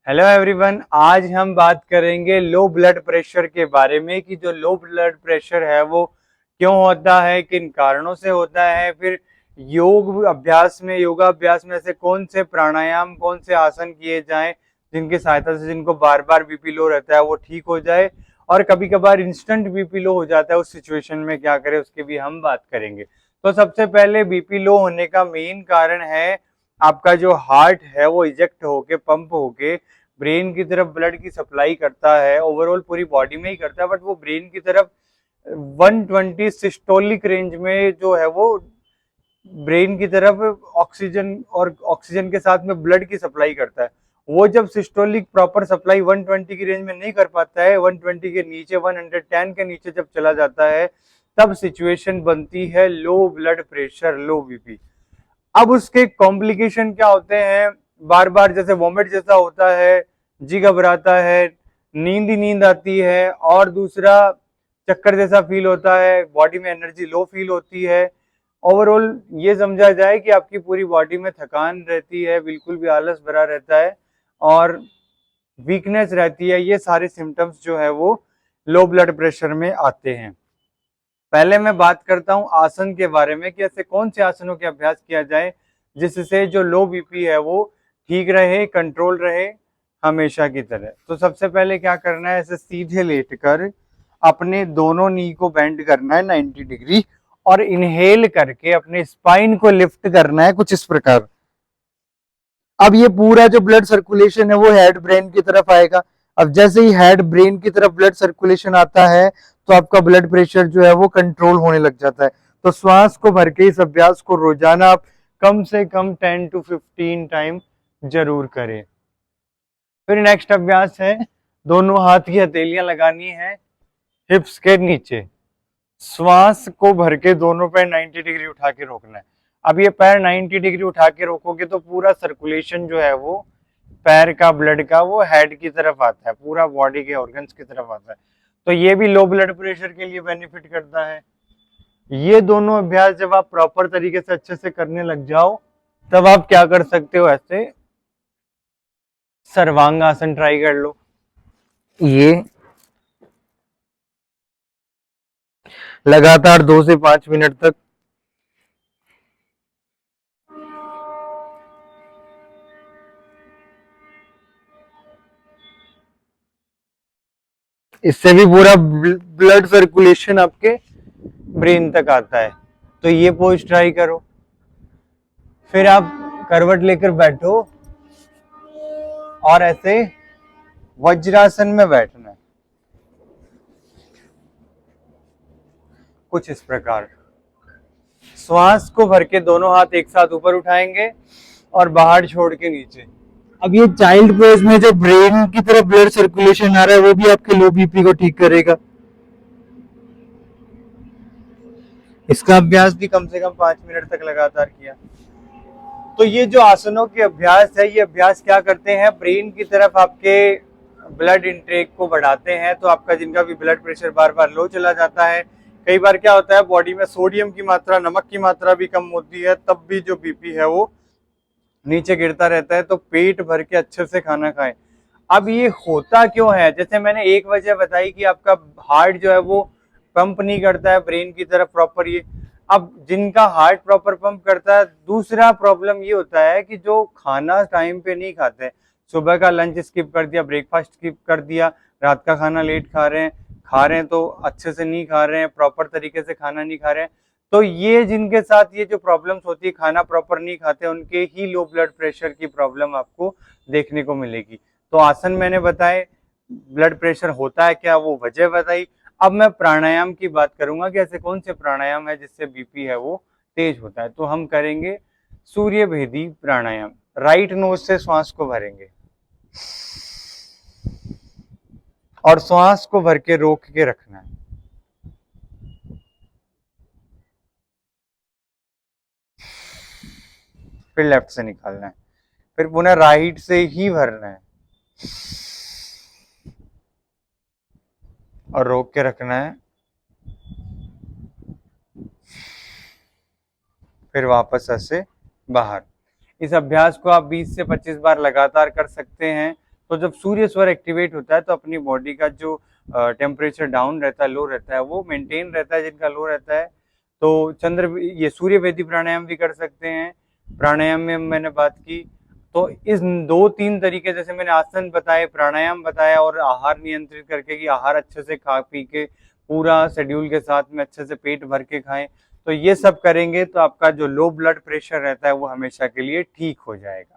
Hello everyone, आज हम बात करेंगे लो ब्लड प्रेशर के बारे में कि जो लो ब्लड प्रेशर है वो क्यों होता है, किन कारणों से होता है। फिर योगाभ्यास में से कौन से प्राणायाम, कौन से आसन किए जाएं जिनकी सहायता से जिनको बार बार बीपी लो रहता है वो ठीक हो जाए। और कभी कभार इंस्टेंट बीपी लो हो जाता है, उस सिचुएशन में क्या करें उसकी भी हम बात करेंगे। तो सबसे पहले बीपी लो होने का मेन कारण है आपका जो हार्ट है वो इजेक्ट होके, पंप होके ब्रेन की तरफ ब्लड की सप्लाई करता है। ओवरऑल पूरी बॉडी में ही करता है, बट वो ब्रेन की तरफ 120 सिस्टोलिक रेंज में जो है वो ब्रेन की तरफ ऑक्सीजन के साथ में ब्लड की सप्लाई करता है। वो जब सिस्टोलिक प्रॉपर सप्लाई 120 की रेंज में नहीं कर पाता है, 120 के नीचे, 110 के नीचे जब चला जाता है, तब सिचुएशन बनती है लो ब्लड प्रेशर, लो बीपी। अब उसके कॉम्प्लिकेशन क्या होते हैं? बार बार जैसे वॉमिट जैसा होता है, जी घबराता है, नींद ही नींद आती है, और दूसरा चक्कर जैसा फील होता है, बॉडी में एनर्जी लो फील होती है। ओवरऑल ये समझा जाए कि आपकी पूरी बॉडी में थकान रहती है, बिल्कुल भी आलस भरा रहता है और वीकनेस रहती है। ये सारे सिम्टम्स जो है वो लो ब्लड प्रेशर में आते हैं। पहले मैं बात करता हूँ आसन के बारे में कि ऐसे कौन से आसनों के अभ्यास किया जाए जिससे जो लो बीपी है वो ठीक रहे, कंट्रोल रहे हमेशा की तरह। तो सबसे पहले क्या करना है, ऐसे सीधे लेटकर अपने दोनों नी को बेंड करना है 90 डिग्री, और इनहेल करके अपने स्पाइन को लिफ्ट करना है कुछ इस प्रकार। अब ये पूरा जो ब्लड सर्कुलेशन है वो हेड ब्रेन की तरफ आएगा। अब जैसे ही हेड ब्रेन की तरफ ब्लड सर्कुलेशन आता है तो आपका ब्लड प्रेशर जो है वो कंट्रोल होने लग जाता है। तो श्वास को भर के इस अभ्यास को रोजाना आप कम से कम 10 to 15 टाइम जरूर करें। फिर नेक्स्ट अभ्यास है, दोनों हाथ की हथेलियां लगानी है हिप्स के नीचे। श्वास को भर के दोनों पैर 90 डिग्री उठा के रोकना है। अब ये पैर 90 डिग्री उठा के रोकोगे तो पूरा सर्कुलेशन जो है वो पैर का, ब्लड का, वो हेड की तरफ आता है, पूरा बॉडी के ऑर्गन्स की तरफ आता है। तो ये भी लो ब्लड प्रेशर के लिए बेनिफिट करता है। ये दोनों अभ्यास जब आप प्रॉपर तरीके से अच्छे से करने लग जाओ तब आप क्या कर सकते हो, ऐसे सर्वांग आसन ट्राई कर लो। ये लगातार 2 से 5 मिनट तक इससे भी पूरा ब्लड सर्कुलेशन आपके ब्रेन तक आता है। तो ये पोज ट्राई करो। फिर आप करवट लेकर बैठो और ऐसे वज्रासन में बैठना है कुछ इस प्रकार। श्वास को भर के दोनों हाथ एक साथ ऊपर उठाएंगे और बाहर छोड़ के नीचे। अब ये चाइल्ड पोज में जो ब्रेन की तरफ ब्लड सर्कुलेशन आ रहा है वो भी आपके लो बीपी को ठीक करेगा। इसका अभ्यास भी कम से कम 5 मिनट तक लगातार किया। तो ये जो आसनों के अभ्यास है, ये अभ्यास क्या करते हैं, ब्रेन की तरफ आपके ब्लड इंटेक को बढ़ाते हैं। तो आपका जिनका भी ब्लड प्रेशर बार बार लो चला जाता है, कई बार क्या होता है बॉडी में सोडियम की मात्रा, नमक की मात्रा भी कम होती है, तब भी जो बीपी है वो नीचे गिरता रहता है। तो पेट भर के अच्छे से खाना खाएं। अब ये होता क्यों है, जैसे मैंने एक वजह बताई कि आपका हार्ट जो है वो पंप नहीं करता है ब्रेन की तरफ प्रॉपर। ये अब जिनका हार्ट प्रॉपर पंप करता है, दूसरा प्रॉब्लम ये होता है कि जो खाना टाइम पे नहीं खाते, सुबह का लंच स्किप कर दिया, ब्रेकफास्ट स्किप कर दिया, रात का खाना लेट खा रहे हैं तो अच्छे से नहीं खा रहे हैं, प्रॉपर तरीके से खाना नहीं खा रहे हैं। तो ये जिनके साथ ये जो प्रॉब्लम्स होती है, खाना प्रॉपर नहीं खाते, उनके ही लो ब्लड प्रेशर की प्रॉब्लम आपको देखने को मिलेगी। तो आसन मैंने बताए, ब्लड प्रेशर होता है क्या वो वजह बताई। अब मैं प्राणायाम की बात करूंगा कि ऐसे कौन से प्राणायाम है जिससे बीपी है वो तेज होता है। तो हम करेंगे सूर्य भेदी प्राणायाम। राइट नोज से श्वास को भरेंगे और श्वास को भर के रोक के रखना है। फिर लेफ्ट से निकालना है, फिर पुनः राइट से ही भरना है और रोक के रखना है, फिर वापस ऐसे बाहर। इस अभ्यास को आप 20 से 25 बार लगातार कर सकते हैं। तो जब सूर्य स्वर एक्टिवेट होता है तो अपनी बॉडी का जो टेम्परेचर डाउन रहता है, लो रहता है, वो मेंटेन रहता है, जिनका लो रहता है। तो ये सूर्य वेदी प्राणायाम भी कर सकते हैं। प्राणायाम में मैंने बात की, तो इस 2-3 तरीके, जैसे मैंने आसन बताए, प्राणायाम बताया और आहार नियंत्रित करके कि आहार अच्छे से खा पी के पूरा शेड्यूल के साथ में अच्छे से पेट भर के खाएं, तो ये सब करेंगे तो आपका जो लो ब्लड प्रेशर रहता है वो हमेशा के लिए ठीक हो जाएगा।